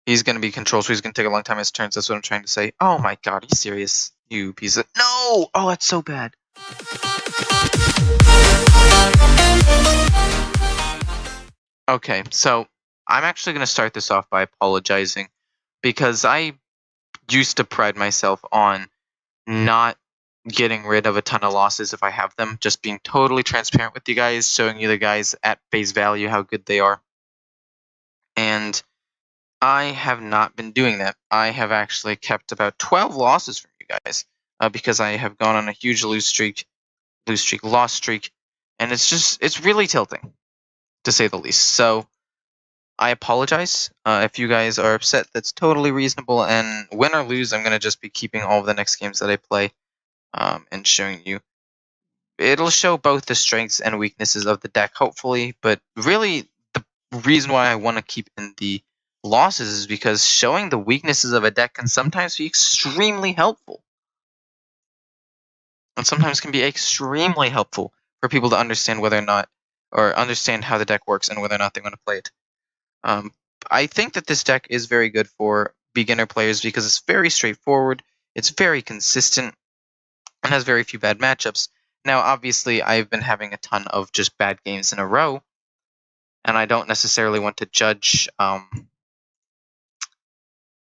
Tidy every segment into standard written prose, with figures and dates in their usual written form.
He's going to be control, so he's going to take a long time his turns. That's what I'm trying to say. Oh my god, are you serious? You piece of... No! Oh, that's so bad. Okay, so I'm actually going to start this off by apologizing, because I used to pride myself on not getting rid of a ton of losses if I have them, just being totally transparent with you guys, showing you the guys at face value how good they are. And I have not been doing that. I have actually kept about 12 losses from you guys, because I have gone on a huge loss streak, and it's really tilting, to say the least. So I apologize if you guys are upset. That's totally reasonable, and win or lose, I'm going to just be keeping all of the next games that I play, and showing you. It'll show both the strengths and weaknesses of the deck, hopefully, but really the reason why I want to keep in the losses is because showing the weaknesses of a deck can sometimes be extremely helpful. And sometimes can be extremely helpful for people to understand whether or not, or understand how the deck works and whether or not they want to play it. I think that this deck is very good for beginner players because it's very straightforward, it's very consistent, and has very few bad matchups. Now, obviously, I've been having a ton of just bad games in a row, and I don't necessarily want to judge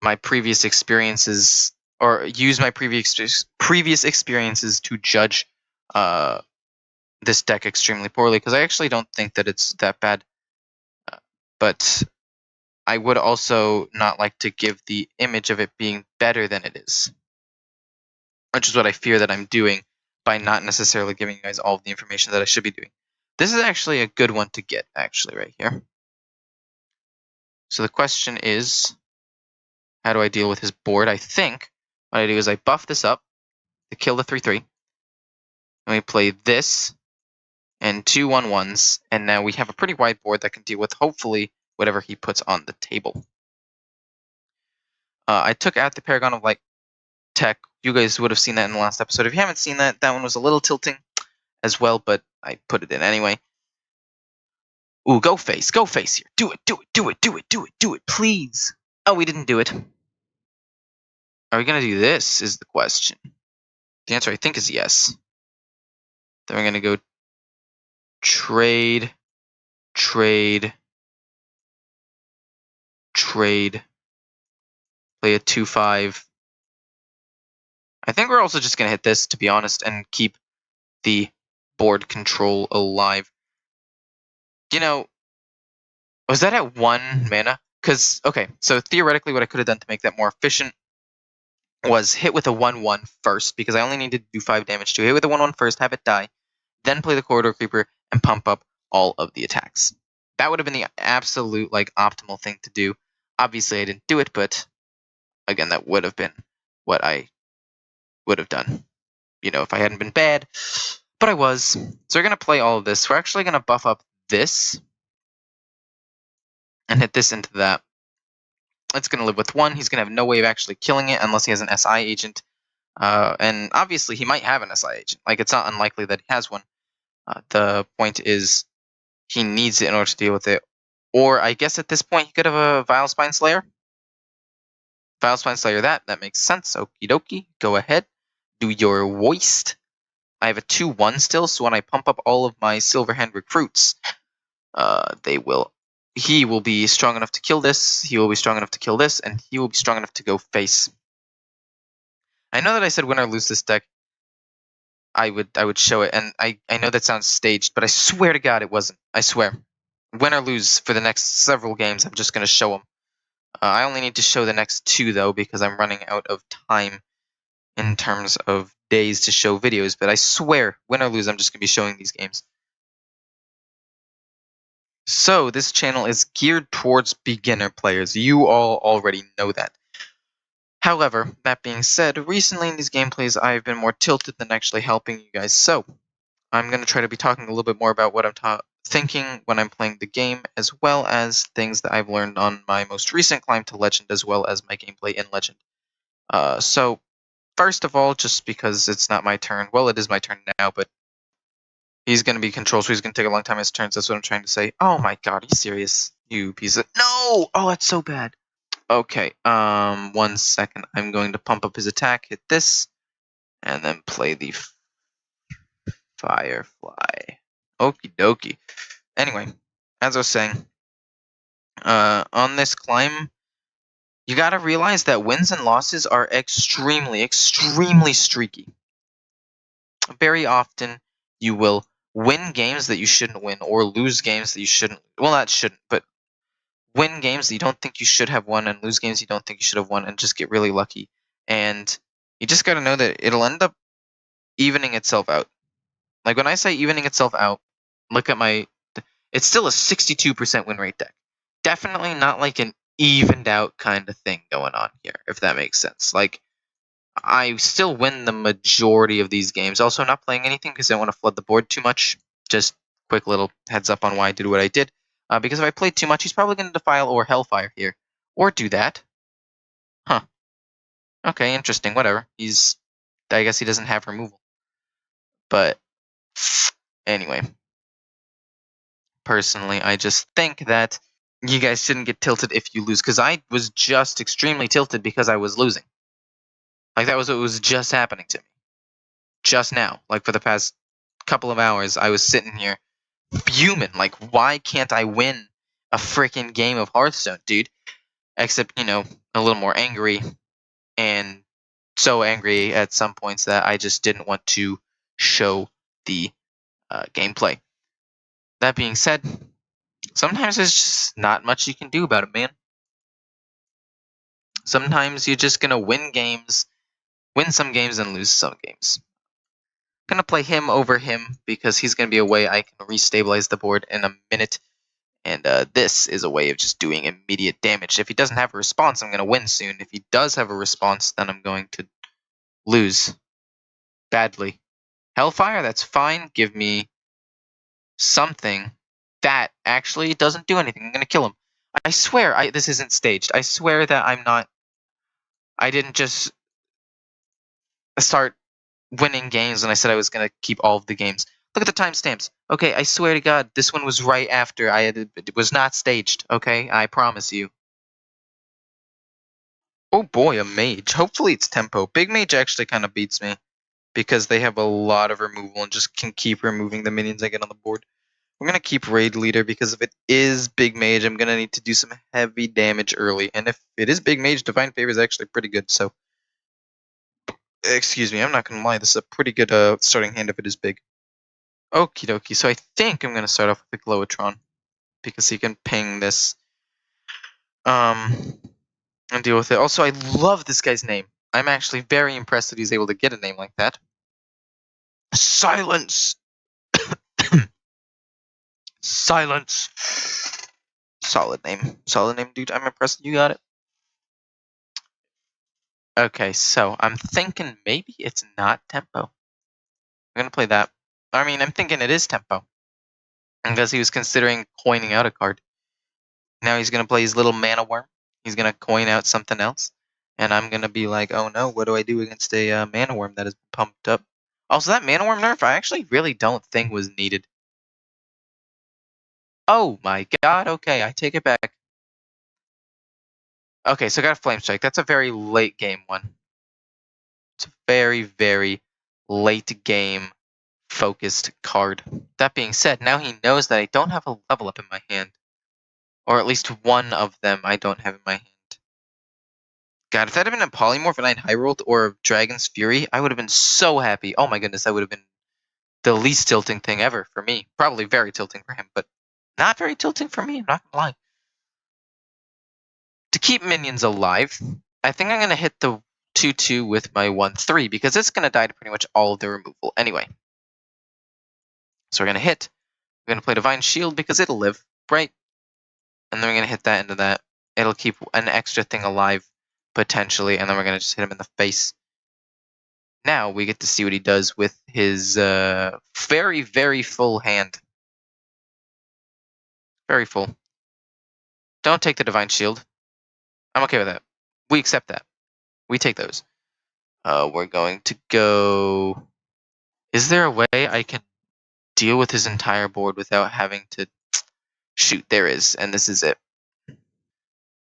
my previous experiences, or use my previous experiences to judge this deck extremely poorly, because I actually don't think that it's that bad. But I would also not like to give the image of it being better than it is, which is what I fear that I'm doing by not necessarily giving you guys all of the information that I should be doing. This is actually a good one to get, actually, right here. So the question is, how do I deal with his board? I think what I do is I buff this up to kill the 3/3. And we play this and 2 1/1s, and now we have a pretty wide board that can deal with, hopefully, whatever he puts on the table. I took out the Paragon of Light tech. You guys would have seen that in the last episode. If you haven't seen that, that one was a little tilting as well, but I put it in anyway. Ooh, go face here. Do it, please. Oh, we didn't do it. Are we going to do this, is the question. The answer, I think, is yes. Then we're going to go trade. Play a 2/5. I think we're also just going to hit this, to be honest, and keep the board control alive. You know, was that at 1 mana? Because, okay, so theoretically what I could have done to make that more efficient was hit with a 1/1 first, because I only needed to do 5 damage to hit with a 1/1 first, have it die, then play the Corridor Creeper and pump up all of the attacks. That would have been the absolute, like, optimal thing to do. Obviously, I didn't do it, but again, that would have been what I would have done, you know, if I hadn't been bad. But I was. So we're going to play all of this. We're actually going to buff up this and hit this into that. It's going to live with 1. He's going to have no way of actually killing it unless he has an SI agent. And obviously, he might have an SI agent. Like, it's not unlikely that he has one. The point is, he needs it in order to deal with it. Or I guess at this point, he could have a Vilespine Slayer. Vilespine Slayer that makes sense. Okie dokie. Go ahead. Do your waste. I have a 2/1 still, so when I pump up all of my Silverhand recruits, he will be strong enough to kill this, he will be strong enough to kill this, and he will be strong enough to go face. I know that I said win or lose this deck, I would show it, and I know that sounds staged, but I swear to God it wasn't. I swear. Win or lose for the next several games, I'm just going to show them. I only need to show the next 2, though, because I'm running out of time in terms of days to show videos, but I swear, win or lose, I'm just going to be showing these games. So, this channel is geared towards beginner players. You all already know that. However, that being said, recently in these gameplays, I've been more tilted than actually helping you guys, so I'm going to try to be talking a little bit more about what I'm thinking when I'm playing the game, as well as things that I've learned on my most recent climb to Legend, as well as my gameplay in Legend. So, first of all, just because it's not my turn, well, it is my turn now, but he's going to be control, so he's going to take a long time his turns. That's what I'm trying to say. Oh my god, are you serious? You piece of... No! Oh, that's so bad. Okay, 1 second. I'm going to pump up his attack, hit this, and then play the Firefly. Okie dokie. Anyway, as I was saying, on this climb, you gotta realize that wins and losses are extremely, extremely streaky. Very often, you will win games that you shouldn't win, or lose games that you shouldn't. Well, not shouldn't, but win games that you don't think you should have won, and lose games you don't think you should have won, and just get really lucky. And you just gotta know that it'll end up evening itself out. Like when I say evening itself out, look at my. It's still a 62% win rate deck. Definitely not like an evened out kind of thing going on here, if that makes sense. Like, I still win the majority of these games. Also, not playing anything because I don't want to flood the board too much. Just quick little heads up on why I did what I did. Because if I played too much, he's probably going to Defile or Hellfire here. Or do that. Huh. Okay, interesting. Whatever. I guess he doesn't have removal. But anyway. Personally, I just think that you guys shouldn't get tilted if you lose. Because I was just extremely tilted because I was losing. Like, that was what was just happening to me. Just now. Like, for the past couple of hours, I was sitting here fuming. Like, why can't I win a freaking game of Hearthstone, dude? Except, a little more angry. And so angry at some points that I just didn't want to show the gameplay. That being said, sometimes there's just not much you can do about it, man. Sometimes you're just going to win some games and lose some games. I'm going to play him over him because he's going to be a way I can restabilize the board in a minute. And this is a way of just doing immediate damage. If he doesn't have a response, I'm going to win soon. If he does have a response, then I'm going to lose badly. Hellfire, that's fine. Give me something that actually doesn't do anything. I'm going to kill him. I swear this isn't staged. I swear that I didn't just start winning games and I said I was going to keep all of the games. Look at the timestamps. Okay, I swear to God, this one was right after it was not staged. Okay, I promise you. Oh boy, a mage. Hopefully it's tempo. Big mage actually kind of beats me because they have a lot of removal and just can keep removing the minions I get on the board. I'm going to keep raid leader because if it is big mage, I'm going to need to do some heavy damage early. And if it is big mage, divine favor is actually pretty good. So, excuse me, I'm not going to lie. This is a pretty good starting hand if it is big. Okie dokie. So I think I'm going to start off with the Glowatron because he can ping this. And deal with it. Also, I love this guy's name. I'm actually very impressed that he's able to get a name like that. Silence! Silence! Solid name. Solid name, dude. I'm impressed you got it. Okay, so I'm thinking maybe it's not tempo. I'm going to play that. I mean, I'm thinking it is tempo. Because he was considering coining out a card. Now he's going to play his little mana worm. He's going to coin out something else. And I'm going to be like, oh no, what do I do against a mana worm that is pumped up? Also, that mana worm nerf I actually really don't think was needed. Oh my god, okay, I take it back. Okay, so I got a Flame Strike. That's a very late game one. It's a very, very late game focused card. That being said, now he knows that I don't have a level up in my hand. Or at least one of them I don't have in my hand. God, if that had been a Polymorph and I'd high rolled or Dragon's Fury, I would have been so happy. Oh my goodness, that would have been the least tilting thing ever for me. Probably very tilting for him, but not very tilting for me, I'm not gonna lie. To keep minions alive, I think I'm going to hit the 2-2 with my 1-3 because it's going to die to pretty much all of the removal anyway. So we're going to hit. We're going to play Divine Shield because it'll live, right? And then we're going to hit that into that. It'll keep an extra thing alive, potentially, and then we're going to just hit him in the face. Now we get to see what he does with his very, very full hand. Very full. Don't take the Divine Shield. I'm okay with that. We accept that. We take those. We're going to go... Is there a way I can deal with his entire board without having to shoot? There is, and this is it.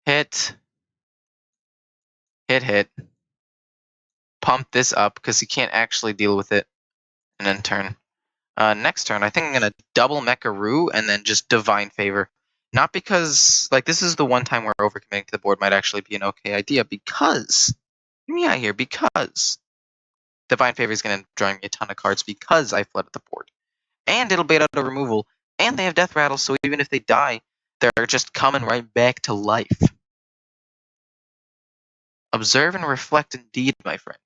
Hit. hit. Pump this up because he can't actually deal with it. And then turn. Next turn, I think I'm going to double Mecharoo and then just Divine Favor. Not because, like, this is the one time where overcommitting to the board might actually be an okay idea because, hear me out here, because Divine Favor is going to draw me a ton of cards because I flooded the board. And it'll bait out a removal, and they have Death Rattle, so even if they die, they're just coming right back to life. Observe and reflect indeed, my friend,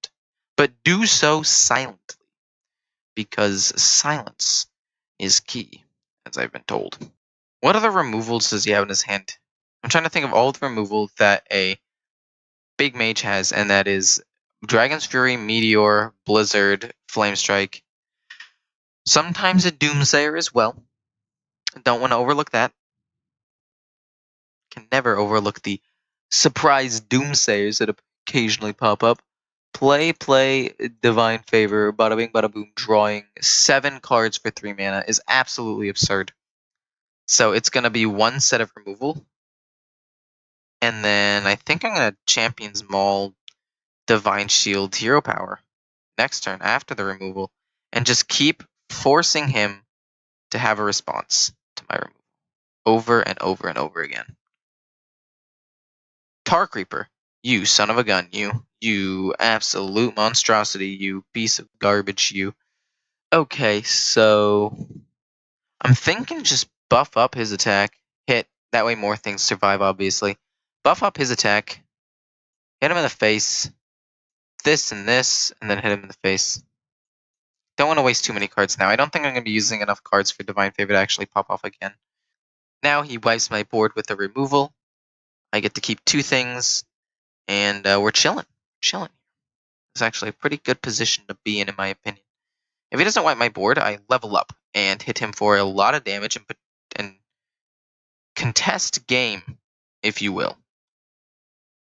but do so silently, because silence is key, as I've been told. What other removals does he have in his hand? I'm trying to think of all the removal that a big mage has, and that is Dragon's Fury, Meteor, Blizzard, Flame Strike. Sometimes a Doomsayer as well. Don't want to overlook that. Can never overlook the surprise Doomsayers that occasionally pop up. Play, Divine Favor, bada bing, bada boom, drawing 7 cards for 3 mana is absolutely absurd. So it's going to be 1 set of removal. And then I think I'm going to Champion's Maul, Divine Shield, Hero Power next turn after the removal. And just keep forcing him to have a response to my removal. Over and over and over again. Tar Creeper, you son of a gun, you absolute monstrosity, you piece of garbage, you. Okay, so I'm thinking just buff up his attack, hit, that way more things survive, obviously. Buff up his attack, hit him in the face, this, and then hit him in the face. Don't want to waste too many cards now. I don't think I'm going to be using enough cards for Divine Favor to actually pop off again. Now he wipes my board with the removal. I get to keep 2 things, and we're chilling. Chilling. It's actually a pretty good position to be in my opinion. If he doesn't wipe my board, I level up and hit him for a lot of damage and contest game, if you will.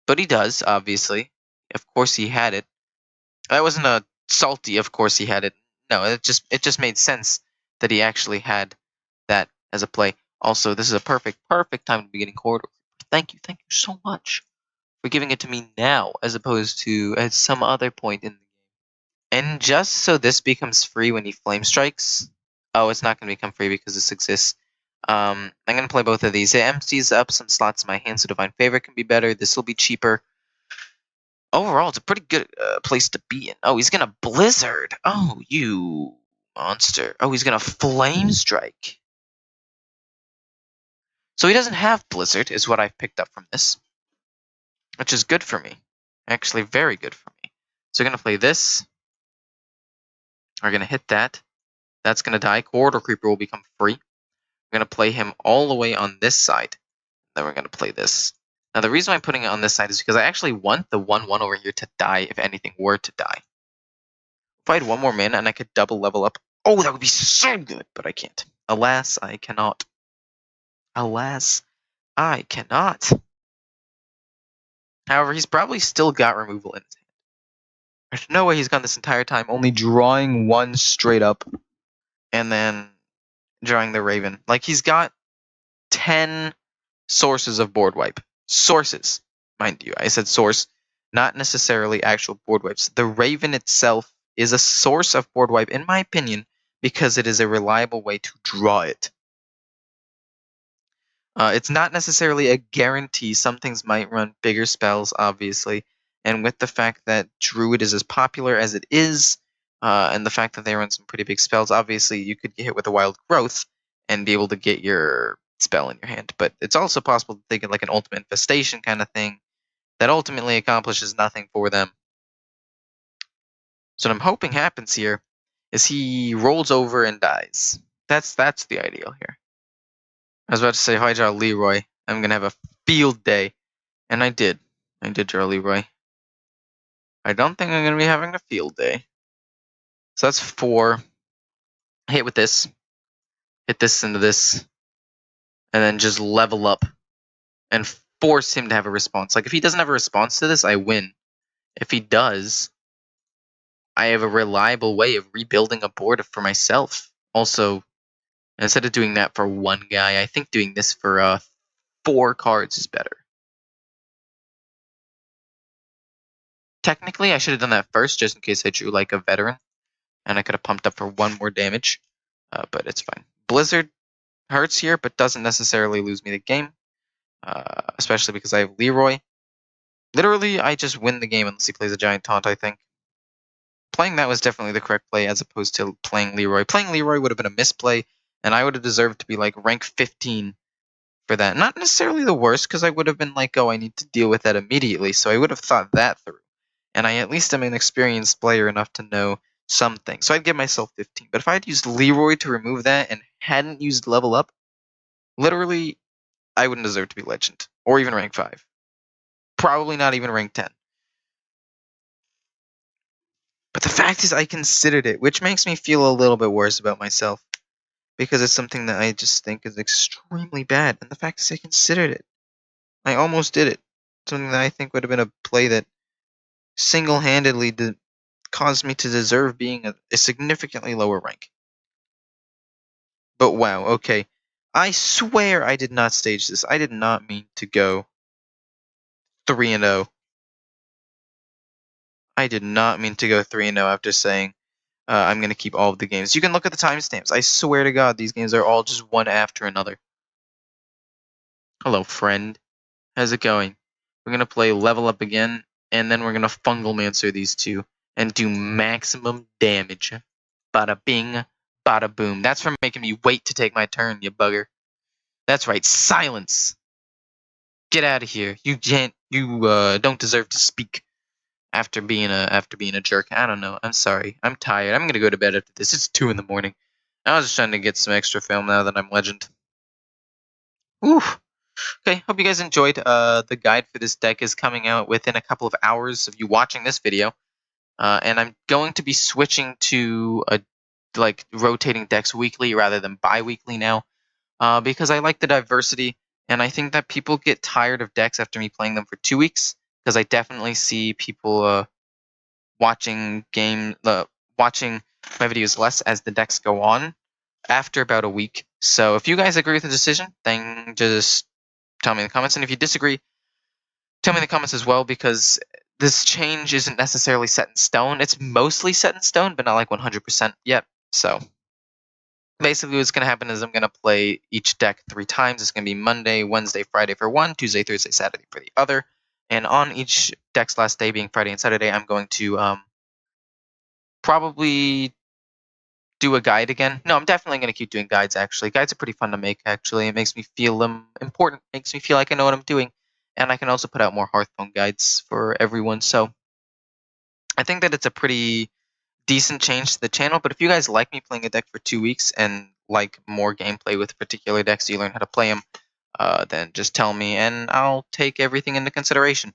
But he does, obviously. Of course he had it. That wasn't a salty, of course he had it. No, it just made sense that he actually had that as a play. Also, this is a perfect time to be getting Corridor. Thank you so much for giving it to me now, as opposed to at some other point in the game. And just so this becomes free when he Flame Strikes, oh, it's not going to become free because this exists. I'm going to play both of these. It empties up some slots in my hand, so Divine Favor can be better. This will be cheaper. Overall, it's a pretty good place to be in. Oh, he's going to Blizzard. Oh, you monster. Oh, he's going to Flame Strike. So he doesn't have Blizzard, is what I've picked up from this. Which is good for me. Actually, very good for me. So we're going to play this. We're going to hit that. That's going to die. Corridor Creeper will become free. We're going to play him all the way on this side. Then we're going to play this. Now, the reason I'm putting it on this side is because I actually want the 1/1 over here to die if anything were to die. If I had 1 more mana and I could double level up, oh, that would be so good, but I can't. Alas, I cannot. Alas, I cannot. However, he's probably still got removal in his hand. There's no way he's gone this entire time only drawing 1 straight up and then drawing the Raven. Like, he's got 10 sources of board wipe. Sources, mind you. I said source, not necessarily actual board wipes. The Raven itself is a source of board wipe, in my opinion, because it is a reliable way to draw it. It's not necessarily a guarantee. Some things might run bigger spells, obviously. And with the fact that Druid is as popular as it is, and the fact that they run some pretty big spells, obviously you could get hit with a Wild Growth and be able to get your spell in your hand. But it's also possible that they get like an Ultimate Infestation kind of thing that ultimately accomplishes nothing for them. So what I'm hoping happens here is he rolls over and dies. That's the ideal here. I was about to say, if I draw Leroy, I'm going to have a field day. And I did. I did draw Leroy. I don't think I'm going to be having a field day. So that's 4. I hit with this. Hit this into this. And then just level up. And force him to have a response. Like, if he doesn't have a response to this, I win. If he does, I have a reliable way of rebuilding a board for myself. Also, instead of doing that for 1 guy, I think doing this for 4 cards is better. Technically, I should have done that first, just in case I drew like a veteran, and I could have pumped up for 1 more damage. But it's fine. Blizzard hurts here, but doesn't necessarily lose me the game, especially because I have Leroy. Literally, I just win the game unless he plays a Giant Taunt, I think. Playing that was definitely the correct play, as opposed to playing Leroy. Playing Leroy would have been a misplay, and I would have deserved to be like rank 15 for that. Not necessarily the worst, because I would have been like, oh, I need to deal with that immediately, so I would have thought that through. And I at least am an experienced player enough to know something. So I'd give myself 15. But if I had used Leroy to remove that and hadn't used level up, literally, I wouldn't deserve to be legend. Or even rank 5. Probably not even rank 10. But the fact is I considered it, which makes me feel a little bit worse about myself. Because it's something that I just think is extremely bad. And the fact is I considered it. I almost did it. Something that I think would have been a play that single-handedly caused me to deserve being a significantly lower rank. But wow, okay. I swear I did not stage this. I did not mean to go 3-0. I did not mean to go 3-0 after saying I'm going to keep all of the games. You can look at the timestamps. I swear to God, these games are all just one after another. Hello, friend. How's it going? We're going to play Level Up again, and then we're going to Fungal Mancer these two and do maximum damage. Bada bing, bada boom. That's for making me wait to take my turn, you bugger. That's right, silence. Get out of here. You can't. You don't deserve to speak after being a jerk. I don't know. I'm sorry. I'm tired. I'm gonna go to bed after this. It's 2 in the morning. I was just trying to get some extra film now that I'm legend. Oof. Okay, hope you guys enjoyed. The guide for this deck is coming out within a couple of hours of you watching this video. And I'm going to be switching to rotating decks weekly rather than bi-weekly now, because I like the diversity, and I think that people get tired of decks after me playing them for 2 weeks, because I definitely see people watching my videos less as the decks go on after about a week. So if you guys agree with the decision, then just tell me in the comments, and if you disagree, tell me in the comments as well, because this change isn't necessarily set in stone. It's mostly set in stone, but not like 100% yet. So basically what's going to happen is I'm going to play each deck 3 times. It's going to be Monday, Wednesday, Friday for one, Tuesday, Thursday, Saturday for the other. And on each deck's last day, being Friday and Saturday, I'm going to probably do a guide again. No, I'm definitely going to keep doing guides, actually. Guides are pretty fun to make, actually. It makes me feel important. It makes me feel like I know what I'm doing. And I can also put out more Hearthstone guides for everyone. So I think that it's a pretty decent change to the channel. But if you guys like me playing a deck for 2 weeks and like more gameplay with particular decks, so you learn how to play them, then just tell me and I'll take everything into consideration.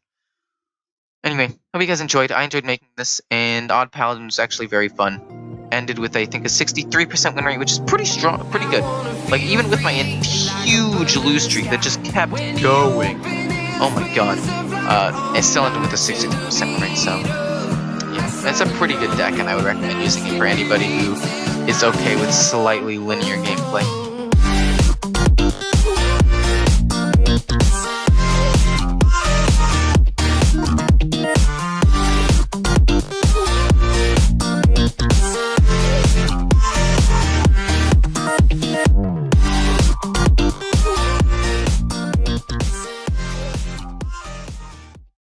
Anyway, hope you guys enjoyed. I enjoyed making this, and Odd Paladin was actually very fun. Ended with, I think, a 63% win rate, which is pretty strong, pretty good. Like, even with my huge lose streak that just kept going. Oh my god. It still ended with a 63% win rate, so yeah, it's a pretty good deck, and I would recommend using it for anybody who is okay with slightly linear gameplay.